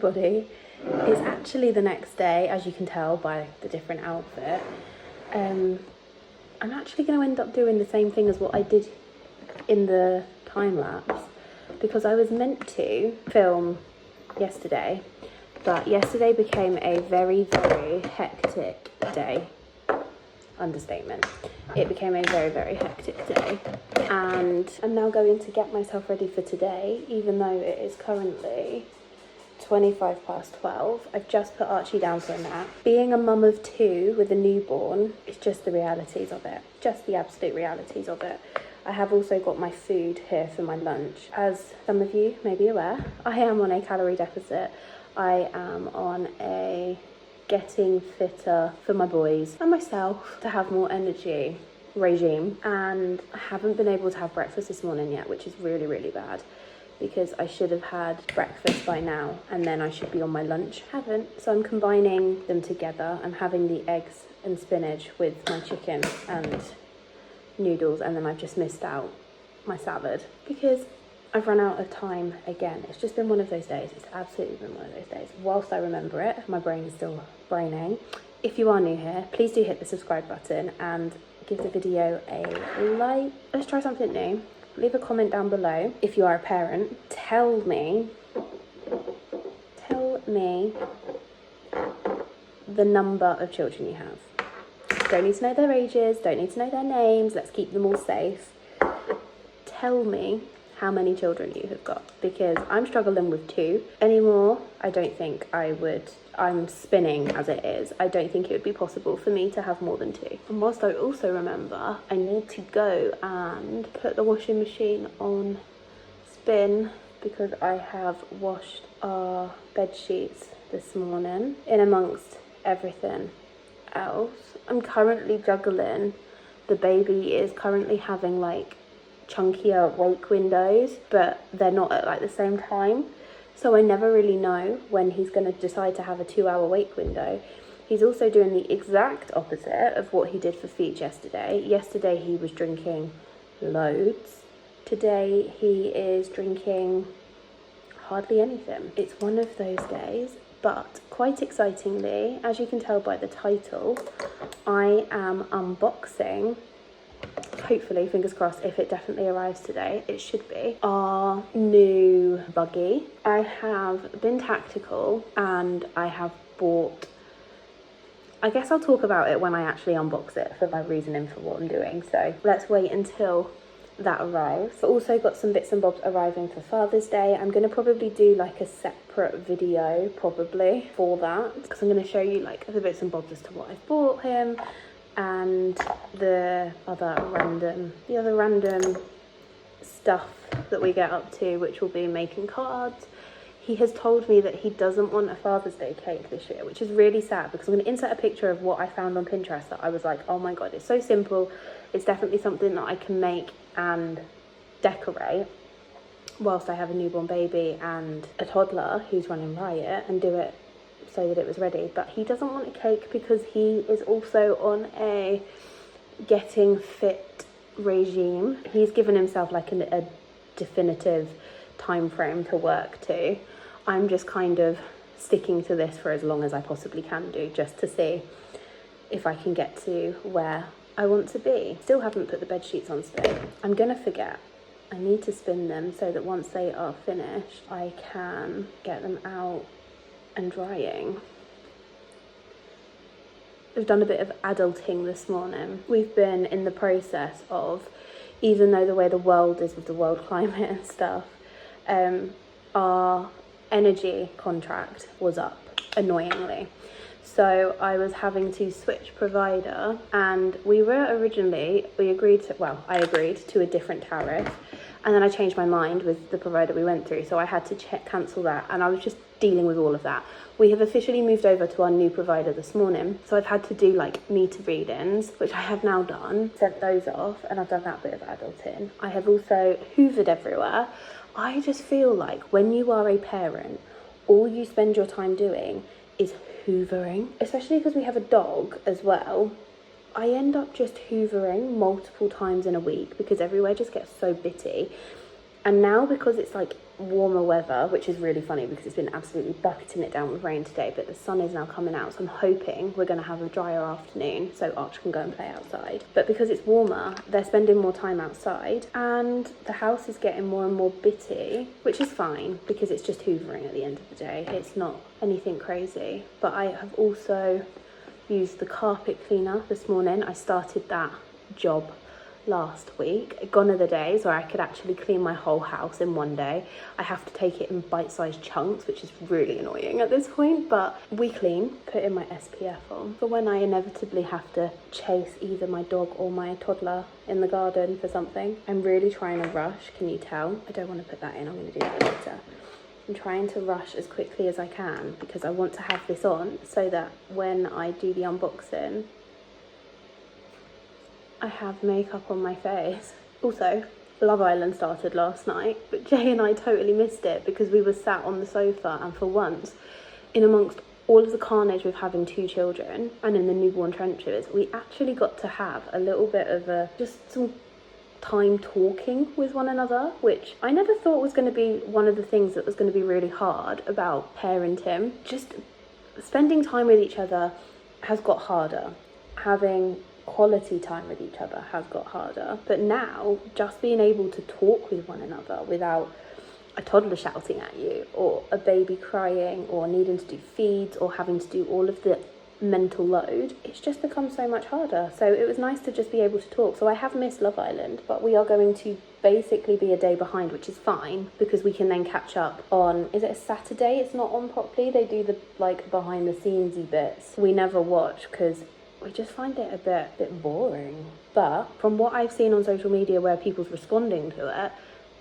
everybody. It's actually the next day, as you can tell by the different outfit. I'm actually going to end up doing the same thing as what I did in the time lapse, because I was meant to film yesterday, but yesterday became a very, very hectic day. Understatement. It became a very, very hectic day, and I'm now going to get myself ready for today, even though it is currently 12:25. I've just put Archie down for a nap. Being a mum of two with a newborn, it's just the realities of it, just the absolute realities of it. I have also got my food here for my lunch. As some of you may be aware, I am on a calorie deficit. I am on a getting fitter for my boys and myself to have more energy regime, and I haven't been able to have breakfast this morning yet, which is really, really bad, because I should have had breakfast by now and then I should be on my lunch. Haven't, so I'm combining them together. I'm having the eggs and spinach with my chicken and noodles, and then I've just missed out my salad because I've run out of time again. It's just been one of those days. It's absolutely been one of those days. Whilst I remember it, my brain is still braining. If you are new here, please do hit the subscribe button and give the video a like. Let's try something new. Leave a comment down below if you are a parent. Tell me the number of children you have. Don't need to know their ages, don't need to know their names, let's keep them all safe. Tell me how many children you have got, because I'm struggling with 2 anymore. I don't think I would. I'm spinning as it is. I don't think it would be possible for me to have more than 2. And whilst I also remember, I need to go and put the washing machine on spin, because I have washed our bed sheets this morning in amongst everything else. I'm currently juggling. The baby is currently having like chunkier wake windows, but they're not at like the same time, so I never really know when he's going to decide to have a 2-hour wake window. He's also doing the exact opposite of what he did for Feech yesterday. Yesterday he was drinking loads. Today he is drinking hardly anything. It's one of those days, but quite excitingly, as you can tell by the title, I am unboxing, hopefully, fingers crossed, if it definitely arrives today, it should be, our new buggy. I have been tactical and I have bought, I guess I'll talk about it when I actually unbox it for my reasoning for what I'm doing, so let's wait until that arrives. I've also got some bits and bobs arriving for Father's Day. I'm going to probably do like a separate video probably for that, because I'm going to show you like the bits and bobs as to what I've bought him and the other random stuff that we get up to, which will be making cards. He has told me that he doesn't want a Father's Day cake this year, which is really sad, because I'm going to insert a picture of what I found on Pinterest that I was like, oh my god, it's so simple. It's definitely something that I can make and decorate whilst I have a newborn baby and a toddler who's running riot, and do it so that it was ready. But he doesn't want a cake because he is also on a getting fit regime. He's given himself like a definitive time frame to work to. I'm just kind of sticking to this for as long as I possibly can do, just to see if I can get to where I want to be. Still haven't put the bed sheets on spin. I'm gonna forget. I need to spin them so that once they are finished, I can get them out and drying. We've done a bit of adulting this morning. We've been in the process of, even though the way the world is with the world climate and stuff, our energy contract was up, annoyingly. So I was having to switch provider, and I agreed to a different tariff, and then I changed my mind with the provider we went through, so I had to cancel that, and I was just dealing with all of that. We have officially moved over to our new provider this morning, so I've had to do like meter readings, which I have now done, sent those off, and I've done that bit of adulting. I have also hoovered everywhere. I just feel like when you are a parent, all you spend your time doing is hoovering, especially because we have a dog as well. I end up just hoovering multiple times in a week because everywhere just gets so bitty. And now, because it's like warmer weather, which is really funny because it's been absolutely bucketing it down with rain today, but the sun is now coming out, so I'm hoping we're going to have a drier afternoon so Arch can go and play outside. But because it's warmer, they're spending more time outside, and the house is getting more and more bitty, which is fine because it's just hoovering at the end of the day. It's not anything crazy. But I have also used the carpet cleaner this morning. I started that job last week. Gone are the days where I could actually clean my whole house in one day. I have to take it in bite-sized chunks, which is really annoying at this point, but we clean, put in my SPF on for when I inevitably have to chase either my dog or my toddler in the garden for something. I'm really trying to rush, can you tell? I don't want to put that in, I'm going to do that later. I'm trying to rush as quickly as I can because I want to have this on so that when I do the unboxing, I have makeup on my face. Also, Love Island started last night, but Jay and I totally missed it because we were sat on the sofa, and for once, in amongst all of the carnage with having 2 children and in the newborn trenches, we actually got to have a little bit of just some time talking with one another, which I never thought was going to be one of the things that was going to be really hard about parenting. Just spending time with each other has got harder. Having quality time with each other has got harder. But now, just being able to talk with one another without a toddler shouting at you, or a baby crying, or needing to do feeds, or having to do all of the mental load, it's just become so much harder. So it was nice to just be able to talk. So I have missed Love Island, but we are going to basically be a day behind, which is fine because we can then catch up on, is it a Saturday it's not on properly? They do the like behind the scenesy bits we never watch because we just find it a bit boring. But from what I've seen on social media where people's responding to it,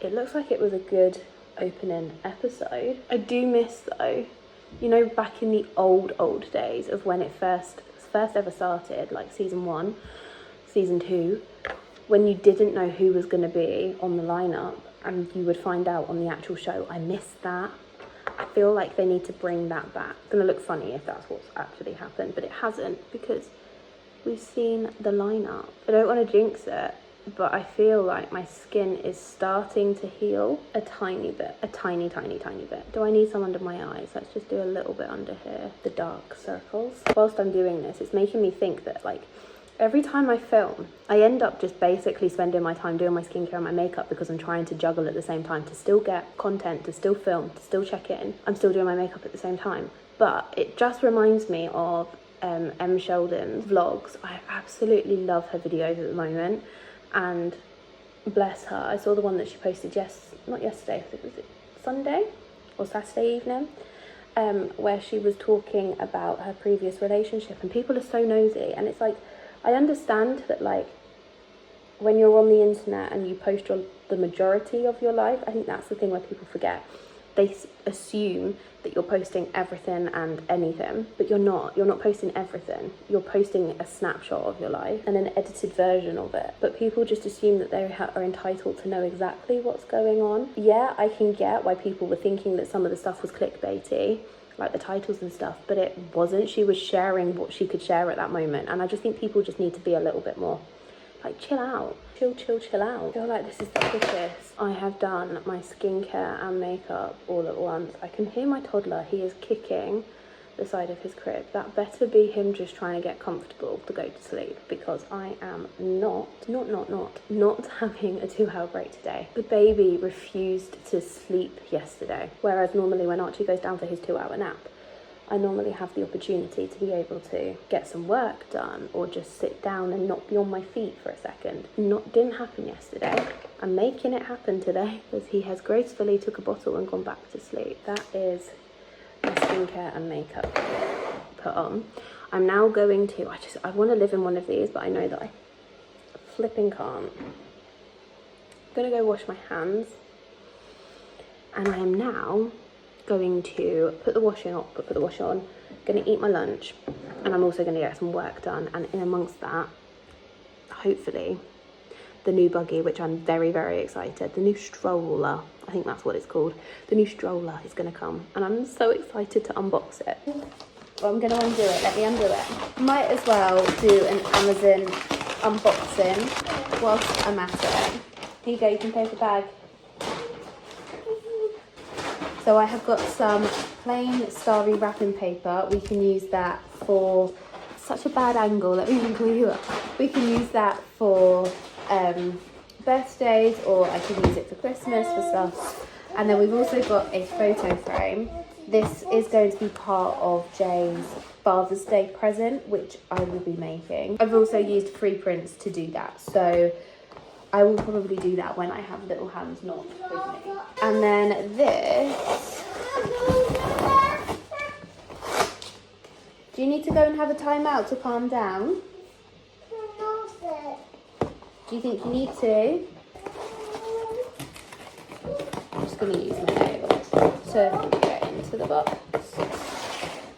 it looks like it was a good opening episode. I do miss though, you know, back in the old days of when it first ever started, like season 1, season 2, when you didn't know who was going to be on the lineup and you would find out on the actual show. I miss that. I feel like they need to bring that back. It's going to look funny if that's what's actually happened, but it hasn't because we've seen the lineup. I don't want to jinx it, but I feel like my skin is starting to heal a tiny bit, a tiny bit. Do I need some under my eyes? Let's just do a little bit under here, the dark circles. Whilst I'm doing this, it's making me think that like every time I film, I end up just basically spending my time doing my skincare and my makeup because I'm trying to juggle at the same time to still get content, to still film, to still check in. I'm still doing my makeup at the same time. But it just reminds me of M. Sheldon's vlogs. I absolutely love her videos at the moment, and bless her, I saw the one that she posted not yesterday, I think was it Sunday or Saturday evening, where she was talking about her previous relationship, and people are so nosy. And it's like, I understand that like when you're on the internet and you post the majority of your life, I think that's the thing where people forget. They assume that you're posting everything and anything, but you're not posting everything. You're posting a snapshot of your life and an edited version of it, but people just assume that they are entitled to know exactly what's going on. Yeah, I can get why people were thinking that some of the stuff was clickbaity, like the titles and stuff, but it wasn't. She was sharing what she could share at that moment, and I just think people just need to be a little bit more like chill out. Chill out. I feel like this is the quickest I have done my skincare and makeup all at once. I can hear my toddler. He is kicking the side of his crib. That better be him just trying to get comfortable to go to sleep, because I am not having a 2-hour break today. The baby refused to sleep yesterday, whereas normally when Archie goes down for his 2-hour nap, I normally have the opportunity to be able to get some work done or just sit down and not be on my feet for a second. Didn't happen yesterday. I'm making it happen today because he has gracefully took a bottle and gone back to sleep. That is my skincare and makeup put on. I'm now going to, I want to live in one of these, but I know that I flipping can't. I'm going to go wash my hands, and I am now going to put the wash on, going to eat my lunch, and I'm also going to get some work done. And in amongst that, hopefully the new buggy, which I'm very, very excited, the new stroller, I think that's what it's called, the new stroller is going to come, and I'm so excited to unbox it. Well, I'm going to undo it. Let me undo it. Might as well do an Amazon unboxing whilst I'm at it. Here you go, you can pay for the bag. So I have got some plain starry wrapping paper. We can use that for, such a bad angle, let me even call you up. We can use that for birthdays, or I can use it for Christmas, for stuff. And then we've also got a photo frame. This is going to be part of Jay's Father's Day present, which I will be making. I've also used free prints to do that, so I will probably do that when I have little hands not with me. And then this, do you need to go and have a timeout to calm down? Do you think you need to? I'm just going to use my nails to get into the box.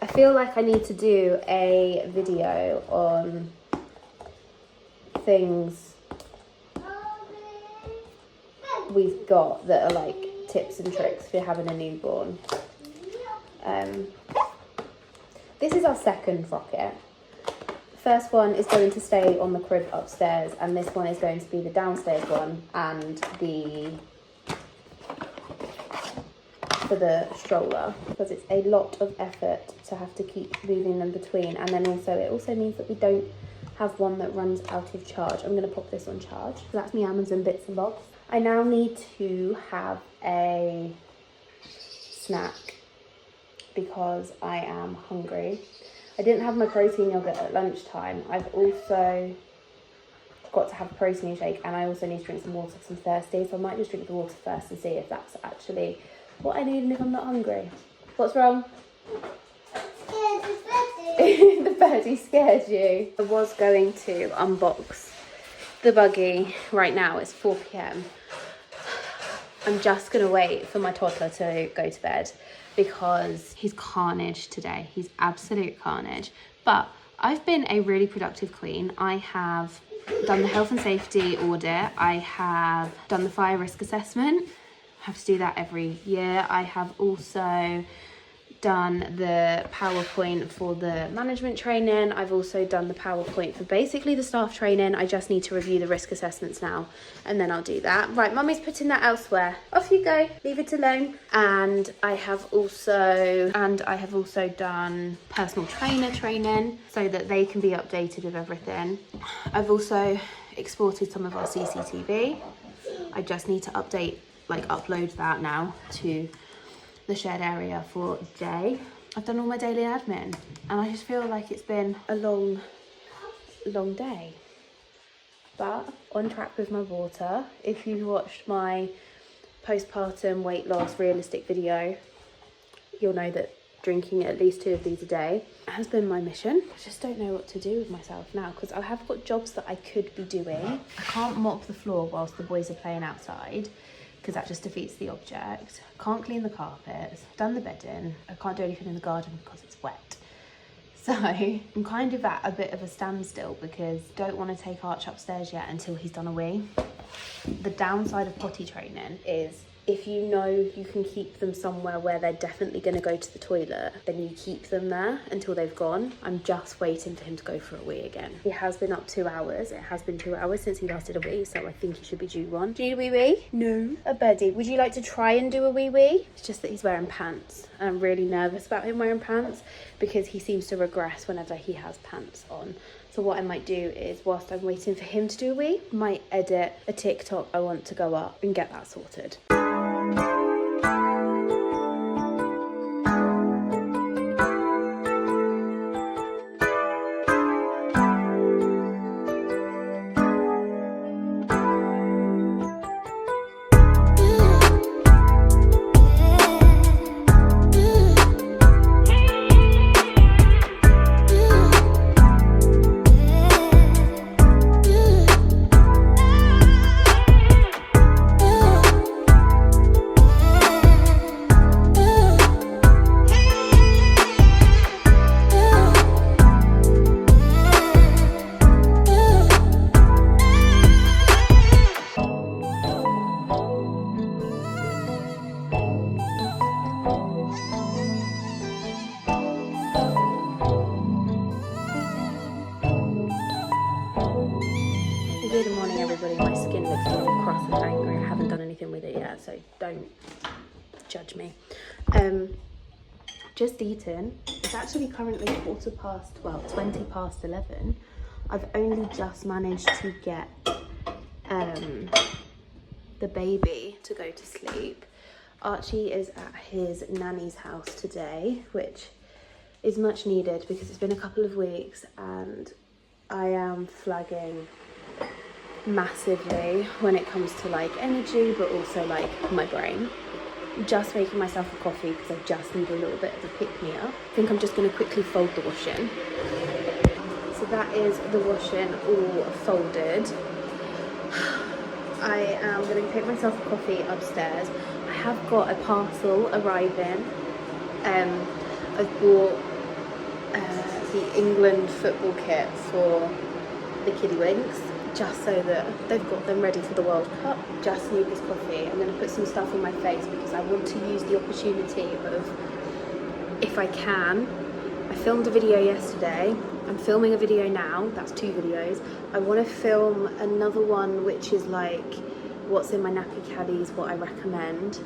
I feel like I need to do a video on things we've got that are like tips and tricks for having a newborn. This is our second rocket. First one is going to stay on the crib upstairs, and this one is going to be the downstairs one, and for the stroller, because it's a lot of effort to have to keep moving them between. And then also it also means that we don't have one that runs out of charge. I'm going to pop this on charge. So that's my Amazon bits and bobs. I now need to have a snack because I am hungry. I didn't have my protein yogurt at lunchtime. I've also got to have a protein shake, and I also need to drink some water because I'm thirsty. So I might just drink the water first and see if that's actually what I need and if I'm not hungry. What's wrong? The birdie scared you. I was going to unbox the buggy right now. It's 4 p.m. I'm just going to wait for my toddler to go to bed because he's carnage today. He's absolute carnage. But I've been a really productive queen. I have done the health and safety audit. I have done the fire risk assessment. I have to do that every year. I have also done the PowerPoint for the management training. I've also done the PowerPoint for basically the staff training. I just need to review the risk assessments now, and then I'll do that. Right, Mummy's putting that elsewhere. Off you go, leave it alone. And I have also done personal trainer training so that they can be updated with everything. I've also exported some of our CCTV. I just need to upload that now to the shared area for Jay. I've done all my daily admin, and I just feel like it's been a long day, but on track with my water. If you've watched my postpartum weight loss realistic video, you'll know that drinking at least 2 of these a day has been my mission. I just don't know what to do with myself now because I have got jobs that I could be doing. I can't mop the floor whilst the boys are playing outside because that just defeats the object. Can't clean the carpets, done the bedding. I can't do anything in the garden because it's wet. So I'm kind of at a bit of a standstill because I don't want to take Arch upstairs yet until he's done a wee. The downside of potty training is if you know you can keep them somewhere where they're definitely going to go to the toilet, then you keep them there until they've gone. I'm just waiting for him to go for a wee again. He has been up 2 hours. It has been 2 hours since he last did a wee, so I think he should be due one. Do you need a wee wee? No. A birdie. Would you like to try and do a wee wee? It's just that he's wearing pants. And I'm really nervous about him wearing pants because he seems to regress whenever he has pants on. So what I might do is, whilst I'm waiting for him to do a wee, I might edit a TikTok I want to go up and get that sorted. Good morning, everybody. My skin looks a little cross and angry. I haven't done anything with it yet, so don't judge me. Just eaten. It's actually currently 20 past 11. I've only just managed to get the baby to go to sleep. Archie is at his nanny's house today, which is much needed because it's been a couple of weeks and I am flagging massively when it comes to like energy, but also like my brain. Just making myself a coffee because I just need a little bit of a pick-me-up. I think I'm just going to quickly fold the washing. So that is the washing all folded. I am going to take myself a coffee upstairs. I have got a parcel arriving. I've bought the England football kit for the Kiddywinks, just so that they've got them ready for the World Cup. Just need this coffee. I'm going to put some stuff on my face because I want to use the opportunity of, if I can. I filmed a video yesterday. I'm filming a video now. That's 2 videos. I want to film another one which is like what's in my nappy caddies, what I recommend.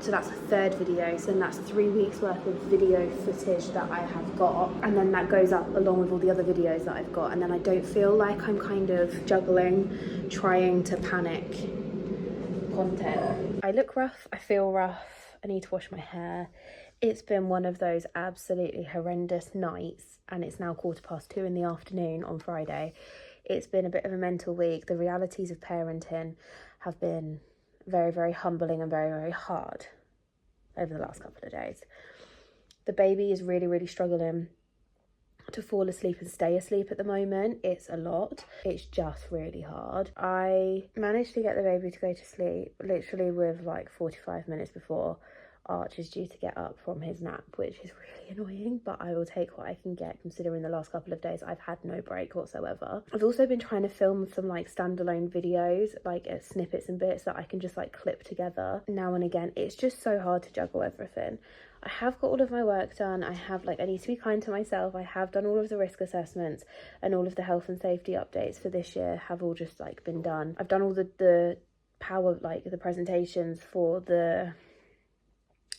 So that's a 3rd video, so then that's 3 weeks worth of video footage that I have got, and then that goes up along with all the other videos that I've got, and then I don't feel like I'm kind of juggling, trying to panic content. I look rough, I feel rough, I need to wash my hair. It's been one of those absolutely horrendous nights, and it's now 2:15 in the afternoon on Friday. It's been a bit of a mental week. The realities of parenting have been very, very humbling and very, very hard over the last couple of days. The baby is really, really struggling to fall asleep and stay asleep at the moment. It's a lot. It's just really hard. I managed to get the baby to go to sleep literally with like 45 minutes before Arch is due to get up from his nap, which is really annoying, but I will take what I can get considering the last couple of days I've had no break whatsoever. I've also been trying to film some like standalone videos, like snippets and bits that I can just like clip together now and again. It's just so hard to juggle everything. I have got all of my work done. I need to be kind to myself. I have done all of the risk assessments, and all of the health and safety updates for this year have all just like been done. I've done all the power, like the presentations for the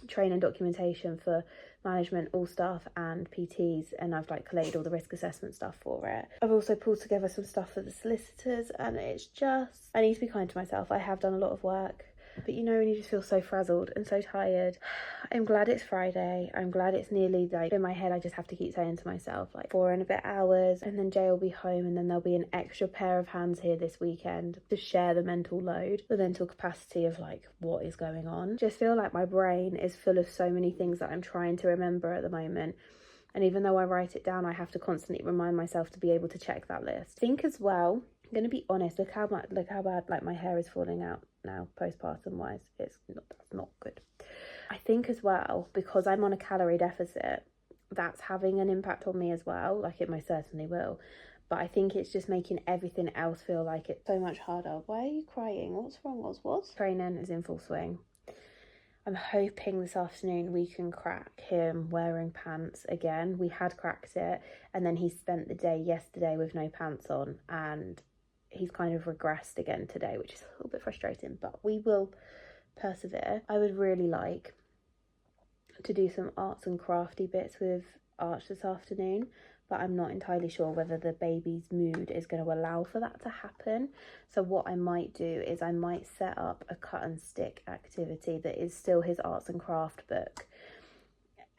training documentation for management, all staff and PTs, and I've like collated all the risk assessment stuff for it. I've also pulled together some stuff for the solicitors, and it's just, I need to be kind to myself. I have done a lot of work, but you know when you just feel so frazzled and so tired. I'm glad it's Friday. I'm glad it's nearly, like, in my head I just have to keep saying to myself like 4 and a bit hours, and then Jay will be home, and then there'll be an extra pair of hands here this weekend to share the mental load, the mental capacity of like what is going on. Just feel like my brain is full of so many things that I'm trying to remember at the moment, and even though I write it down, I have to constantly remind myself to be able to check that list. Think as well, I'm gonna be honest, look how bad like my hair is falling out now postpartum wise. That's not good. I think as well, because I'm on a calorie deficit, that's having an impact on me as well. Like it most certainly will, but I think it's just making everything else feel like it's so much harder. Why are you crying? What's wrong? What's training is in full swing. I'm hoping this afternoon we can crack him wearing pants again. We had cracked it, and then he spent the day yesterday with no pants on, and he's kind of regressed again today, which is a little bit frustrating, but we will persevere. I would really like to do some arts and crafty bits with Arch this afternoon, but I'm not entirely sure whether the baby's mood is going to allow for that to happen. So what I might do is I might set up a cut and stick activity that is still his arts and craft book,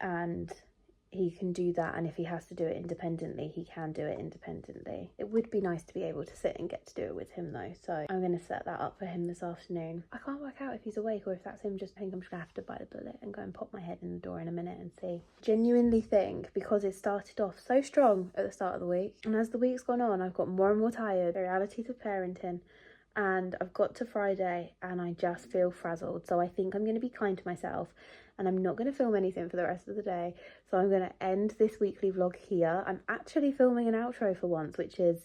and he can do that, and if he has to do it independently, he can do it independently. It would be nice to be able to sit and get to do it with him though, so I'm going to set that up for him this afternoon. I can't work out if he's awake or if that's him. Just, I think I'm just going to have to bite the bullet and go and pop my head in the door in a minute and see. Genuinely think, because it started off so strong at the start of the week, and as the week's gone on, I've got more and more tired. The realities of parenting, and I've got to Friday and I just feel frazzled. So I think I'm going to be kind to myself, and I'm not going to film anything for the rest of the day. So I'm going to end this weekly vlog here. I'm actually filming an outro for once, which is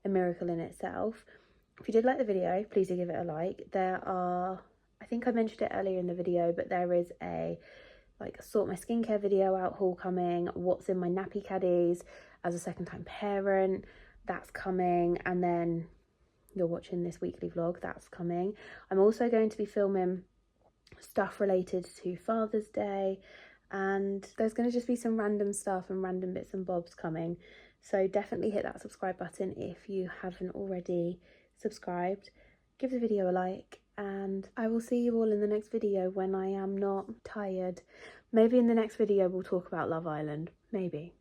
a miracle in itself. If you did like the video, please do give it a like. There are, I think I mentioned it earlier in the video, but there is a like sort my skincare video out haul coming, what's in my nappy caddies as a second time parent, that's coming, and then you're watching this weekly vlog, that's coming. I'm also going to be filming stuff related to Father's Day, and there's going to just be some random stuff and random bits and bobs coming. So definitely hit that subscribe button if you haven't already subscribed. Give the video a like, and I will see you all in the next video when I am not tired. Maybe in the next video we'll talk about Love Island. Maybe.